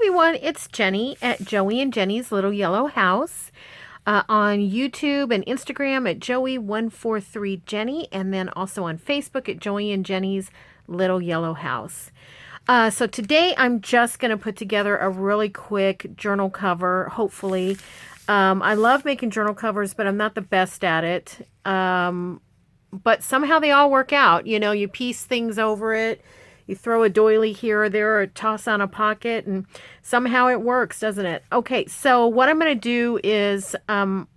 everyone, it's Jenny at Joey and Jenny's Little Yellow House. On YouTube and Instagram at Joey143Jenny, and then also on Facebook at Joey and Jenny's Little Yellow House. So today I'm just going to put together a really quick journal cover, hopefully. I love making journal covers, but I'm not the best at it. But somehow they all work out. You know, you piece things over it. You throw a doily here or there or toss on a pocket and somehow it works, doesn't it? Okay, so what I'm going to do is,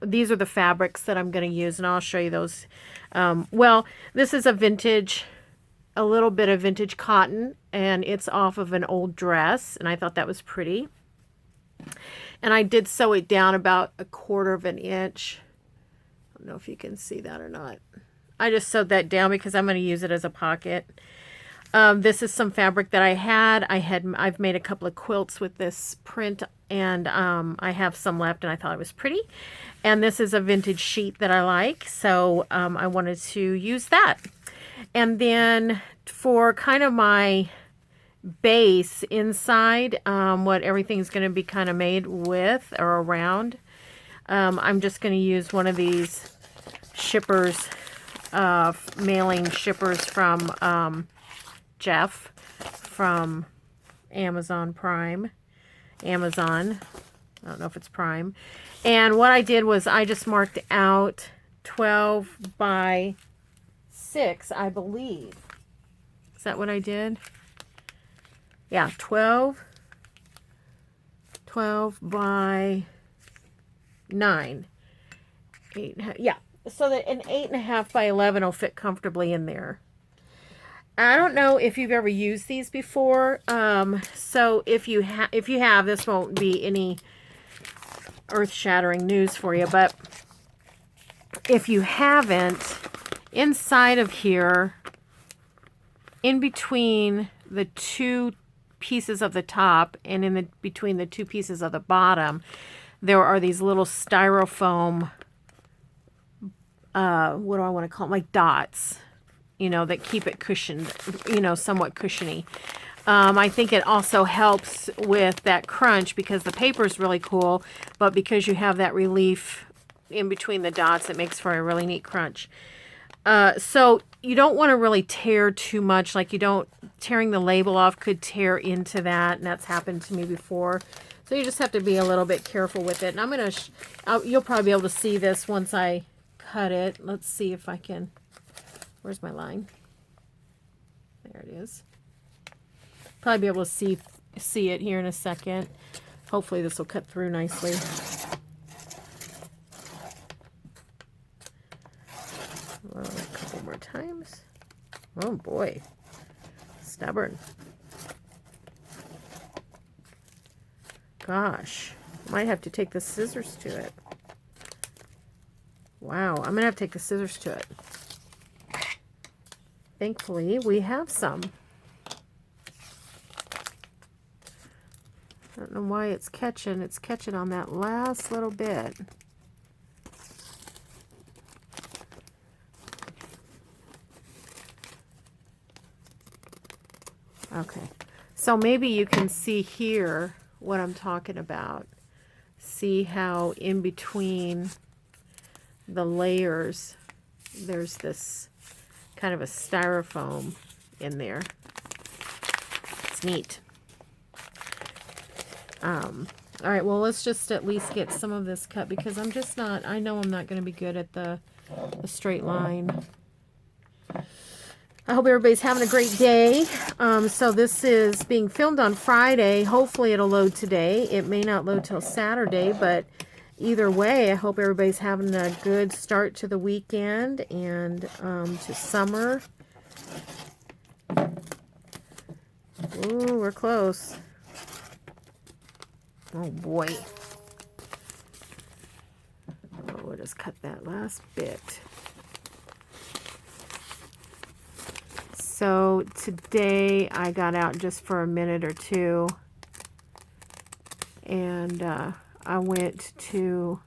these are the fabrics that I'm going to use and I'll show you those. Well, this is a little bit of vintage cotton and it's off of an old dress and I thought that was pretty. And I did sew it down about 1/4 of an inch. I don't know if you can see that or not. I just sewed that down because I'm going to use it as a pocket. This is some fabric that I've made a couple of quilts with this print and I have some left and I thought it was pretty. And this is a vintage sheet that I like, so I wanted to use that. And then for kind of my base inside, what everything's going to be kind of made with or around, I'm just going to use one of these shippers, mailing shippers from Jeff from Amazon Prime. I don't know if it's Prime. And what I did was I just marked out 12 by 6, I believe. Is that what I did? Yeah, 12 by 9. 8.5, yeah. So that an 8.5 by 11 will fit comfortably in there. I don't know if you've ever used these before. So if you have, this won't be any earth-shattering news for you. But if you haven't, inside of here, in between the two pieces of the top and between the two pieces of the bottom, there are these little styrofoam, what do I want to call them? Like dots. You know, that keep it cushioned, you know, somewhat cushiony. I think it also helps with that crunch because the paper is really cool, but because you have that relief in between the dots, it makes for a really neat crunch. So you don't want to really tear too much, like tearing the label off could tear into that, and that's happened to me before. So you just have to be a little bit careful with it. And I'm going to, you'll probably be able to see this once I cut it. Let's see if I can. Where's my line? There it is. Probably be able to see it here in a second. Hopefully this will cut through nicely. Well, a couple more times. Oh boy. Stubborn. Gosh. Might have to take the scissors to it. Wow. I'm going to have to take the scissors to it. Thankfully, we have some. I don't know why it's catching. It's catching on that last little bit. Okay. So maybe you can see here what I'm talking about. See how in between the layers, there's this kind of a styrofoam in there. It's neat. All right, well, let's just at least get some of this cut because I know I'm not going to be good at the straight line. I hope everybody's having a great day. So this is being filmed on Friday. Hopefully it'll load today. It may not load till Saturday, but either way, I hope everybody's having a good start to the weekend and to summer. Ooh, we're close. Oh boy. Oh, we'll just cut that last bit. So today I got out just for a minute or two and I went to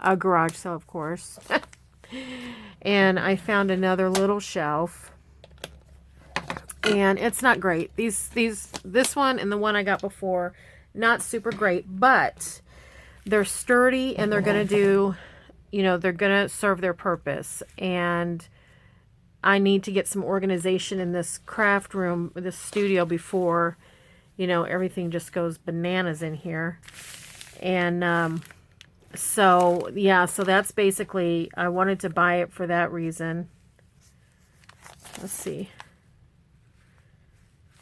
a garage sale, of course, and I found another little shelf, and it's not great. This one and the one I got before not super great, but they're sturdy and they're going to do, you know, they're going to serve their purpose. And I need to get some organization in this craft room, this studio, before, you know, everything just goes bananas in here. And so, yeah, so that's basically, I wanted to buy it for that reason. Let's see.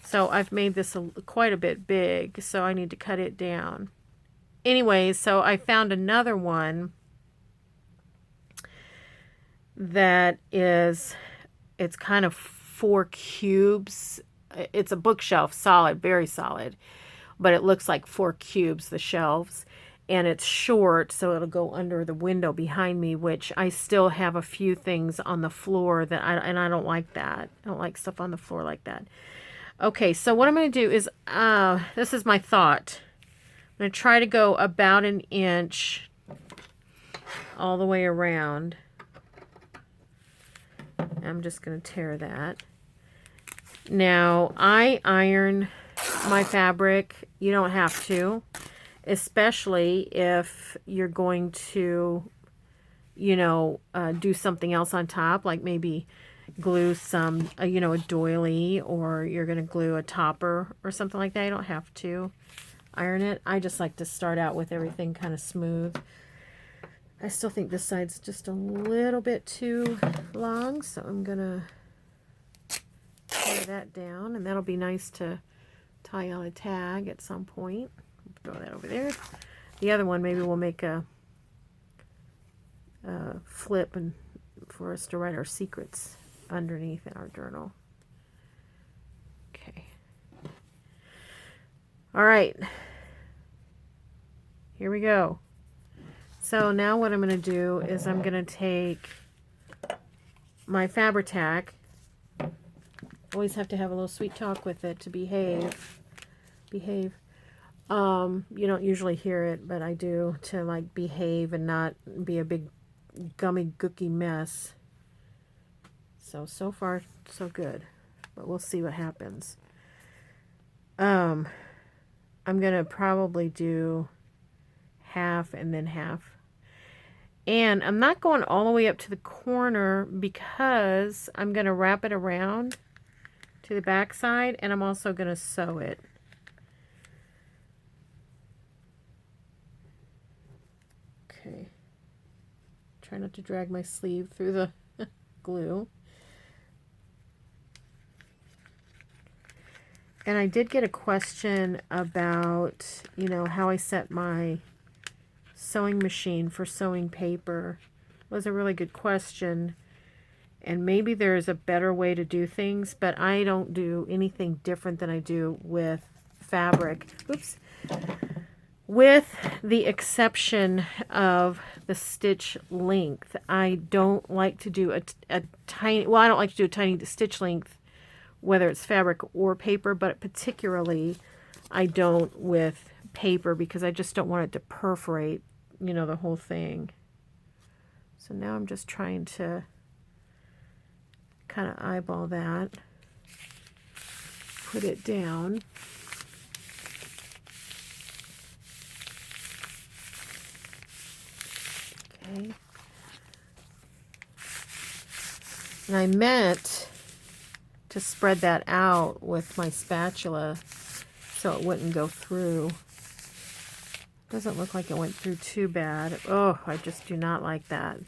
So I've made this quite a bit big, so I need to cut it down. Anyway, so I found another one that is, it's kind of 4 cubes. It's a bookshelf, solid, very solid, but it looks like 4 cubes, the shelves, and it's short, so it'll go under the window behind me, which I still have a few things on the floor that I don't like that. I don't like stuff on the floor like that. Okay, so what I'm going to do is, this is my thought. I'm going to try to go about 1 inch all the way around. I'm just going to tear that. Now, I iron my fabric. You don't have to, especially if you're going to, you know, do something else on top, like maybe glue some, you know, a doily, or you're going to glue a topper or something like that. You don't have to iron it. I just like to start out with everything kind of smooth. I still think this side's just a little bit too long, so I'm going to tear that down, and that'll be nice to tie on a tag at some point. Throw that over there. The other one, maybe we'll make a flip and for us to write our secrets underneath in our journal. Okay. All right. Here we go. So now what I'm going to do is I'm going to take my Fabri-Tac. Always have to have a little sweet talk with it to behave. You don't usually hear it, but I do, to like behave and not be a big gummy gooky mess. So far so good, but we'll see what happens. I'm gonna probably do half and then half. And I'm not going all the way up to the corner because I'm going to wrap it around to the back side, and I'm also going to sew it. Okay. Try not to drag my sleeve through the glue. And I did get a question about, you know, how I set my sewing machine for sewing paper. It was a really good question, and maybe there's a better way to do things, but I don't do anything different than I do with fabric. Oops. With the exception of the stitch length. I don't like to do a tiny, well, I don't like to do a tiny stitch length, whether it's fabric or paper, but particularly I don't with paper because I just don't want it to perforate, you know, the whole thing. So now I'm just trying to kind of eyeball that, put it down. Okay. And I meant to spread that out with my spatula so it wouldn't go through. Doesn't look like it went through too bad. Oh, I just do not like that.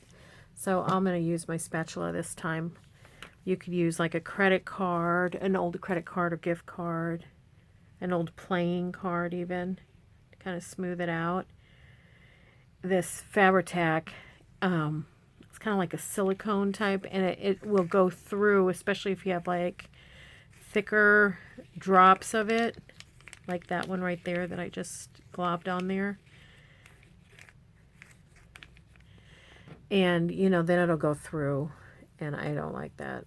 So I'm going to use my spatula this time. You could use like a credit card, an old credit card or gift card, an old playing card even, to kind of smooth it out. This Fabri-Tac, it's kind of like a silicone type, and it will go through, especially if you have like thicker drops of it, like that one right there that I just globbed on there. And, you know, then it'll go through, and I don't like that.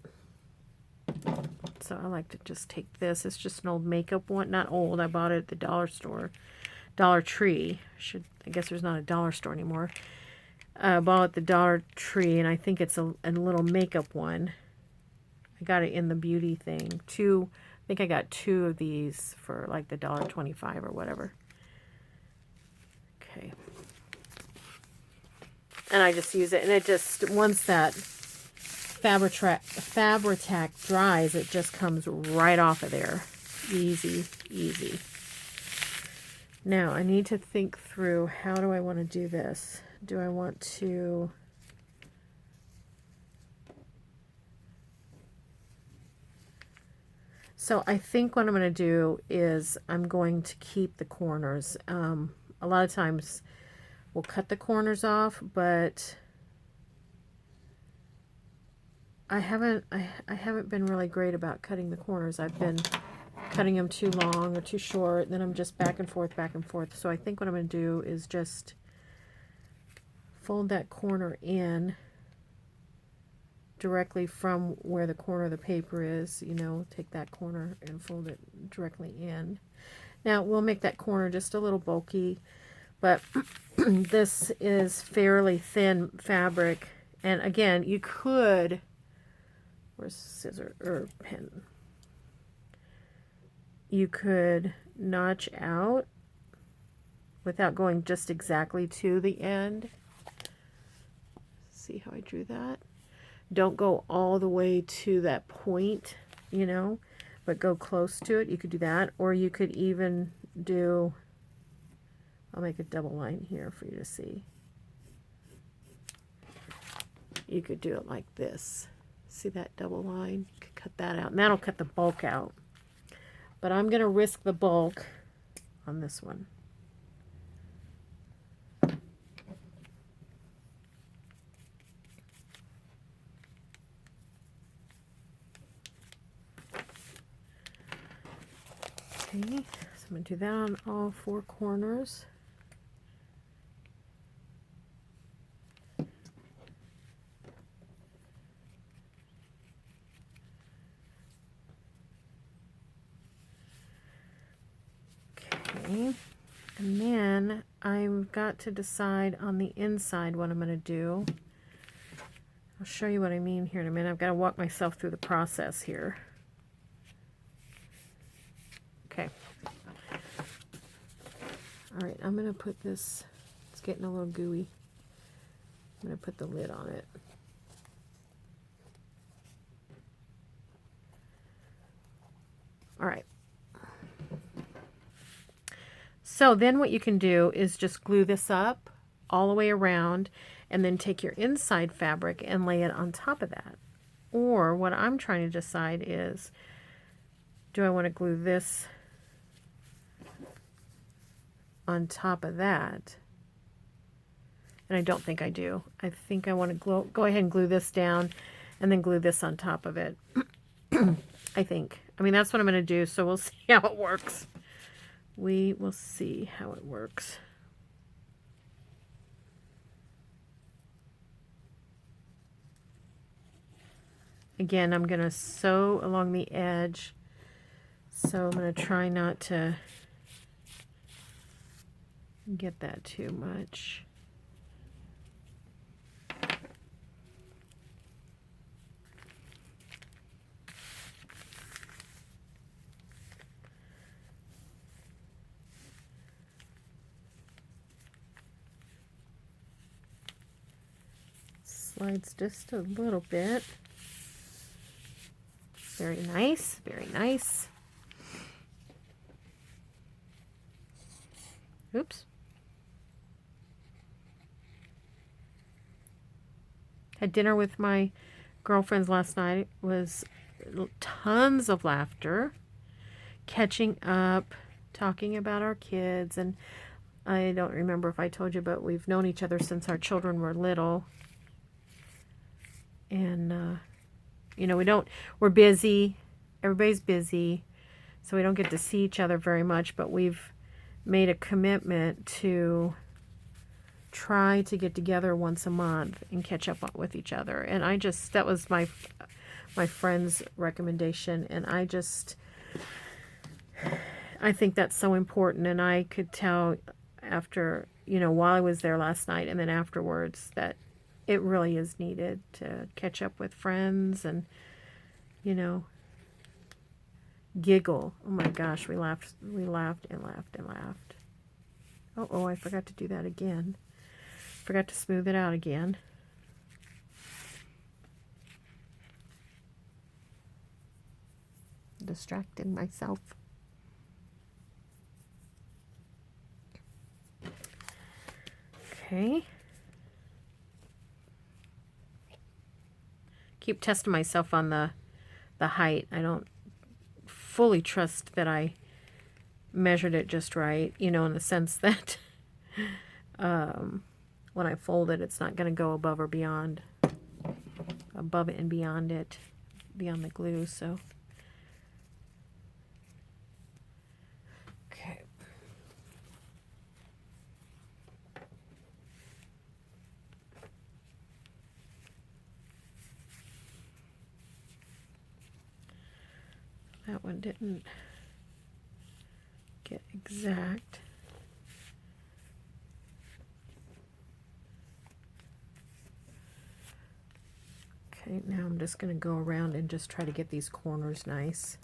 So I like to just take this. It's just an old makeup one. Not old. I bought it at the dollar store. Dollar Tree. I guess there's not a dollar store anymore. I bought it at the Dollar Tree, and I think it's a little makeup one. I got it in the beauty thing. I think I got 2 of these for like the $1.25 or whatever. Okay. And I just use it, and it just, once that Fabri-Tac dries, it just comes right off of there. Easy, easy. Now, I need to think through, how do I want to do this? Do I want to... So I think what I'm going to do is I'm going to keep the corners. A lot of times we'll cut the corners off, but I haven't been really great about cutting the corners. I've been cutting them too long or too short, and then I'm just back and forth, back and forth. So I think what I'm going to do is just fold that corner in directly from where the corner of the paper is, you know, take that corner and fold it directly in. Now we'll make that corner just a little bulky, but this is fairly thin fabric, and again, you could, where's scissor or pen, you could notch out without going just exactly to the end. See how I drew that? Don't go all the way to that point, you know, but go close to it. You could do that, or you could even do, I'll make a double line here for you to see. You could do it like this. See that double line? You could cut that out, and that'll cut the bulk out. But I'm going to risk the bulk on this one. Okay, so I'm going to do that on all four corners. Okay, and then I've got to decide on the inside what I'm going to do. I'll show you what I mean here in a minute. I've got to walk myself through the process here. Okay. All right, I'm going to put this, it's getting a little gooey. I'm going to put the lid on it. All right. So then what you can do is just glue this up all the way around, and then take your inside fabric and lay it on top of that. Or what I'm trying to decide is, do I want to glue this on top of that? And I don't think I do. I think I want to go ahead and glue this down and then glue this on top of it. I think. I mean, that's what I'm going to do, so we'll see how it works. We will see how it works. Again, I'm going to sew along the edge, so I'm going to try not to get that too much. Slides just a little bit. Very nice, very nice. Oops. Had dinner with my girlfriends last night. It was tons of laughter, catching up, talking about our kids, and I don't remember if I told you, but we've known each other since our children were little. And you know, we're busy, everybody's busy, so we don't get to see each other very much, but we've made a commitment to try to get together once a month and catch up with each other. And that was my friend's recommendation, and I think that's so important. And I could tell after, you know, while I was there last night and then afterwards, that it really is needed to catch up with friends and, you know, giggle. Oh my gosh, we laughed and laughed and laughed. Oh, I forgot to do that again. Forgot to smooth it out again. Distracted myself. Okay. Keep testing myself on the height. I don't fully trust that I measured it just right, you know, in the sense that when I fold it, it's not going to go above it and beyond it, beyond the glue, so. Okay. That one didn't get exact. Okay, now I'm just going to go around and just try to get these corners nice.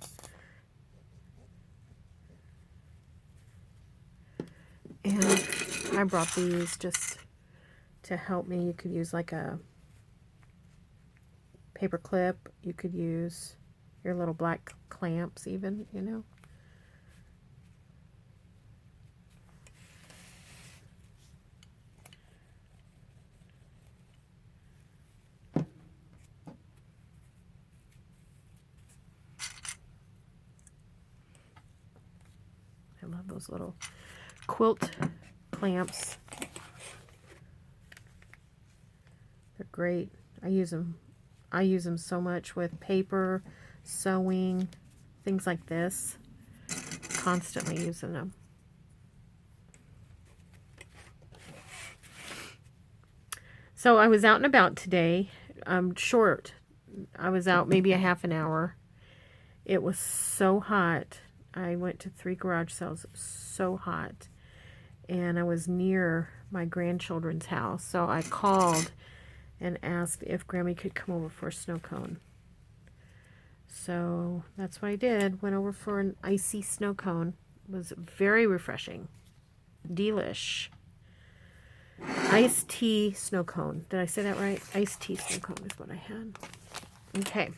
And I brought these just to help me. You could use like a paper clip. You could use your little black clamps even, you know. I love those little quilt clamps. They're great. I use them so much with paper, sewing, things like this. Constantly using them. So I was out and about today. I'm short. I was out maybe a half an hour. It was so hot. I went to 3 garage sales. So hot. And I was near my grandchildren's house. So I called and asked if Grammy could come over for a snow cone. So that's what I did. Went over for an icy snow cone. It was very refreshing. Delish. Iced tea snow cone. Did I say that right? Iced tea snow cone is what I had. Okay.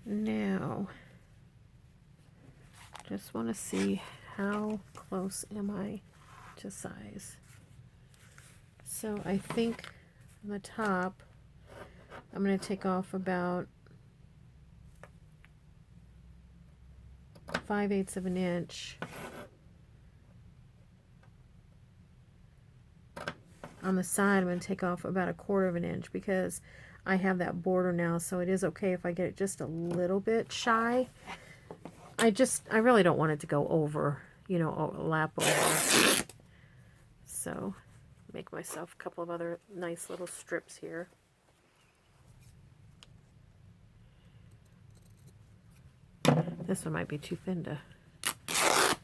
Now, just want to see how close am I to size. So I think on the top, I'm going to take off about 5/8 of an inch. On the side, I'm going to take off about 1/4 of an inch because I have that border now, so it is okay if I get it just a little bit shy. I really don't want it to go over, you know, lap over. So, make myself a couple of other nice little strips here. This one might be too thin to...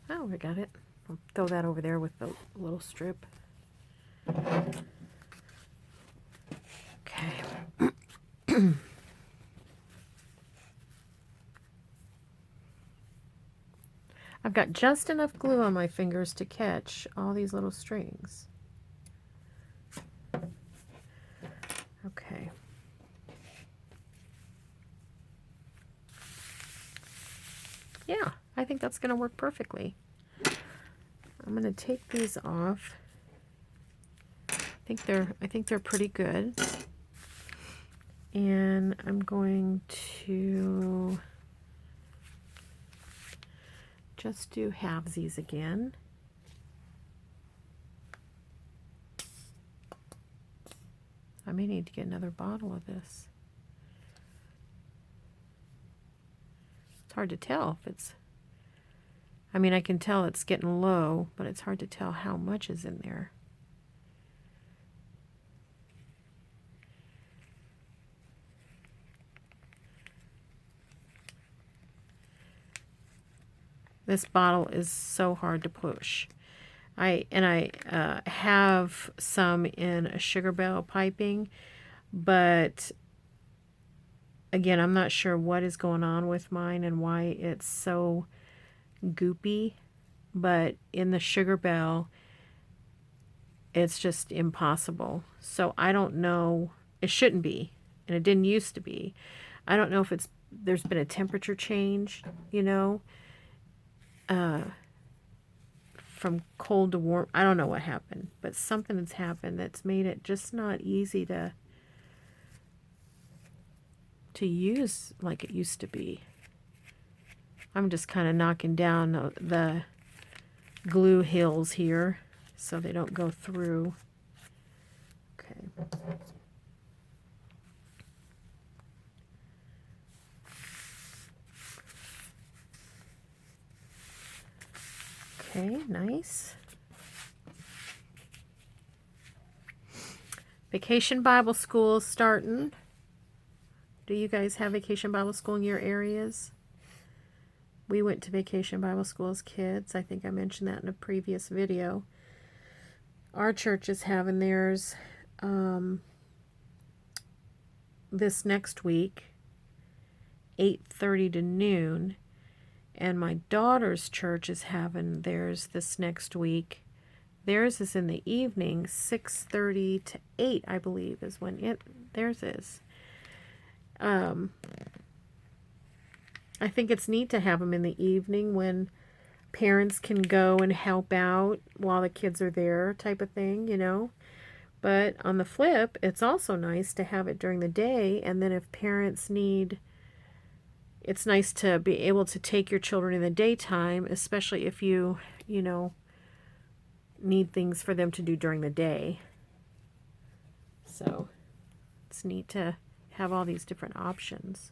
Oh, I got it. I'll throw that over there with the little strip. Okay. I've got just enough glue on my fingers to catch all these little strings. Okay. Yeah, I think that's going to work perfectly. I'm going to take these off. I think they're pretty good. And I'm going to just do halvesies again. I may need to get another bottle of this. It's hard to tell if it's... I mean, I can tell it's getting low, but it's hard to tell how much is in there. This bottle is so hard to push. I have some in a sugar barrel piping, but again, I'm not sure what is going on with mine and why it's so goopy, but in the Sugar Belle, it's just impossible. So I don't know. It shouldn't be, and it didn't used to be. I don't know if there's been a temperature change, from cold to warm. I don't know what happened, but something has happened that's made it just not easy to use like it used to be. I'm just kind of knocking down the glue hills here so they don't go through. Okay. Okay, nice. Vacation Bible School is starting. Do you guys have Vacation Bible School in your areas? We went to Vacation Bible School as kids. I think I mentioned that in a previous video. Our church is having theirs this next week, 8:30 to noon. And my daughter's church is having theirs this next week. Theirs is in the evening, 6:30 to 8, I believe, is when theirs is. I think it's neat to have them in the evening when parents can go and help out while the kids are there, type of thing, But on the flip, it's also nice to have it during the day, and then if parents need, it's nice to be able to take your children in the daytime, especially if you need things for them to do during the day. So it's neat to have all these different options.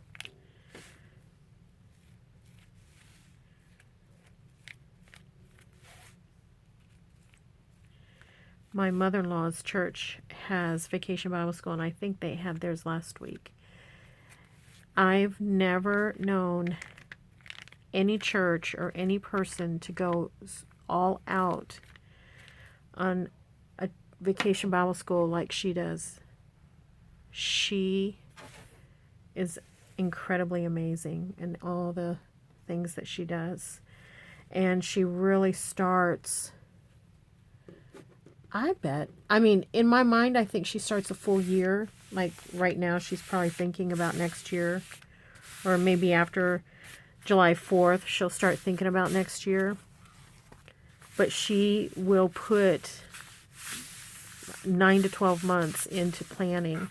My mother-in-law's church has Vacation Bible School, and I think they had theirs last week. I've never known any church or any person to go all out on a Vacation Bible School like she does. She is incredibly amazing in all the things that she does. And she really starts, in my mind, I think she starts a full year. Like right now, she's probably thinking about next year. Or maybe after July 4th, she'll start thinking about next year. But she will put 9 to 12 months into planning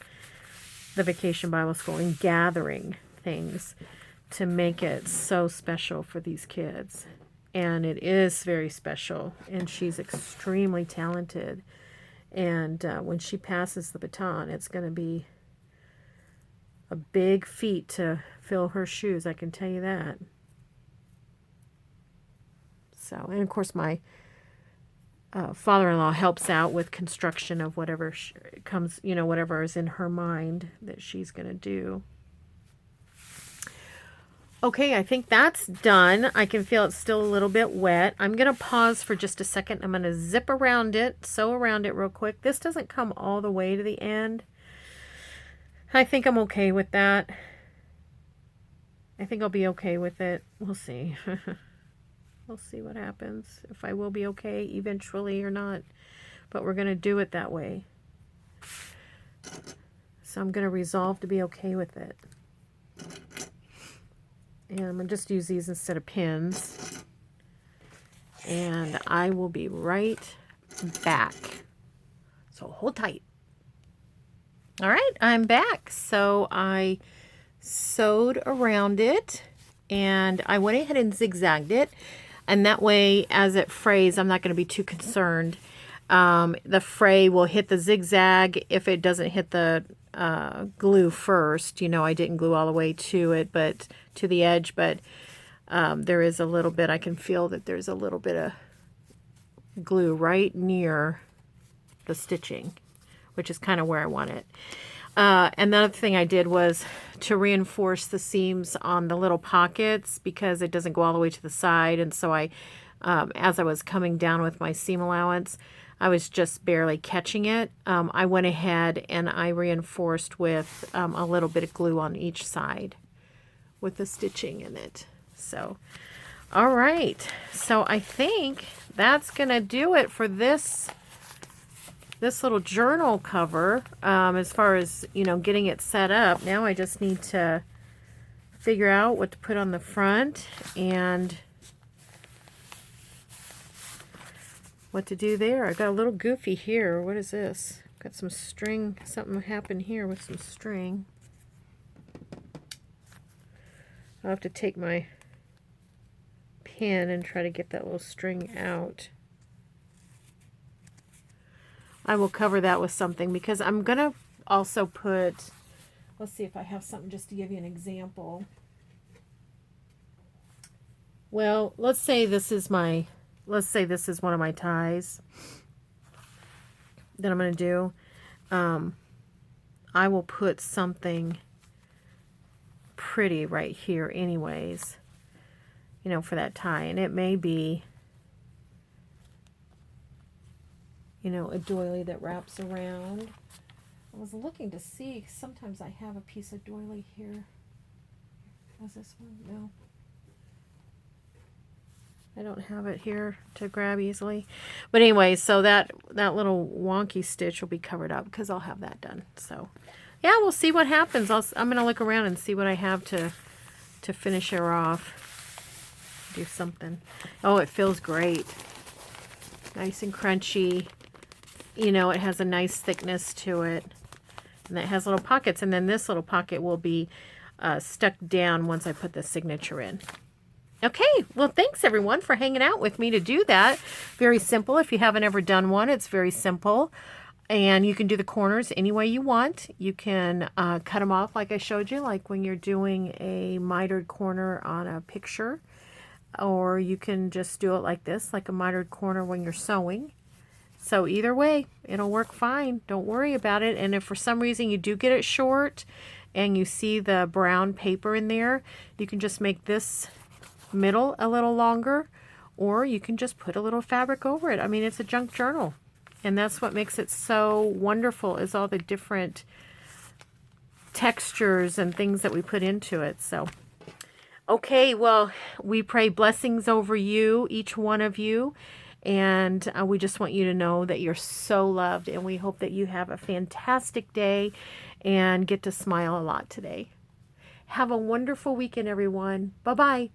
the Vacation Bible School and gathering things to make it so special for these kids. And it is very special, and she's extremely talented. And when she passes the baton, it's going to be a big feat to fill her shoes, I can tell you that. So, and of course my father-in-law helps out with construction of whatever comes, whatever is in her mind that she's going to do. Okay, I think that's done. I can feel it's still a little bit wet. I'm going to pause for just a second. I'm going to zip around it, sew around it real quick. This doesn't come all the way to the end. I think I'm okay with that. I think I'll be okay with it. We'll see. We'll see what happens. If I will be okay eventually or not. But we're going to do it that way. So I'm going to resolve to be okay with it. And I'm going to just use these instead of pins. And I will be right back. So hold tight. All right, I'm back. So I sewed around it. And I went ahead and zigzagged it. And that way, as it frays, I'm not going to be too concerned. The fray will hit the zigzag if it doesn't hit the glue first. I didn't glue all the way to it, but to the edge, but there is a little bit, I can feel that there's a little bit of glue right near the stitching, which is kind of where I want it. And the other thing I did was to reinforce the seams on the little pockets because it doesn't go all the way to the side. And so I, as I was coming down with my seam allowance, I was just barely catching it. I went ahead and I reinforced with a little bit of glue on each side with the stitching in it. So, All right, so I think that's gonna do it for this little journal cover. As far as, you know, getting it set up. Now I just need to figure out what to put on the front and what to do there. I got a little goofy here. What is this? Got some string. Something happened here with some string. I'll have to take my pin and try to get that little string out. I will cover that with something because I'm going to also put, let's see if I have something just to give you an example. Well, let's say this is one of my ties that I'm going to do. I will put something pretty right here anyways, you know, for that tie. And it may be, you know, a doily that wraps around. I was looking to see, sometimes I have a piece of doily here. Was this one? No. I don't have it here to grab easily. But anyway, so that little wonky stitch will be covered up because I'll have that done. So yeah, we'll see what happens. I'm going to look around and see what I have to finish her off. Do something. Oh, it feels great. Nice and crunchy. You know, it has a nice thickness to it. And it has little pockets. And then this little pocket will be stuck down once I put the signature in. Okay, well, thanks everyone for hanging out with me to do that. Very simple. If you haven't ever done one, it's very simple. And you can do the corners any way you want. You can cut them off like I showed you, like when you're doing a mitered corner on a picture. Or you can just do it like this, like a mitered corner when you're sewing. So either way, it'll work fine. Don't worry about it. And if for some reason you do get it short and you see the brown paper in there, you can just make this middle a little longer, or you can just put a little fabric over it. I mean, it's a junk journal, and that's what makes it so wonderful, is all the different textures and things that we put into it. So okay, well, we pray blessings over you, each one of you, and we just want you to know that you're so loved, and we hope that you have a fantastic day and get to smile a lot today. Have a wonderful weekend, everyone. Bye-bye.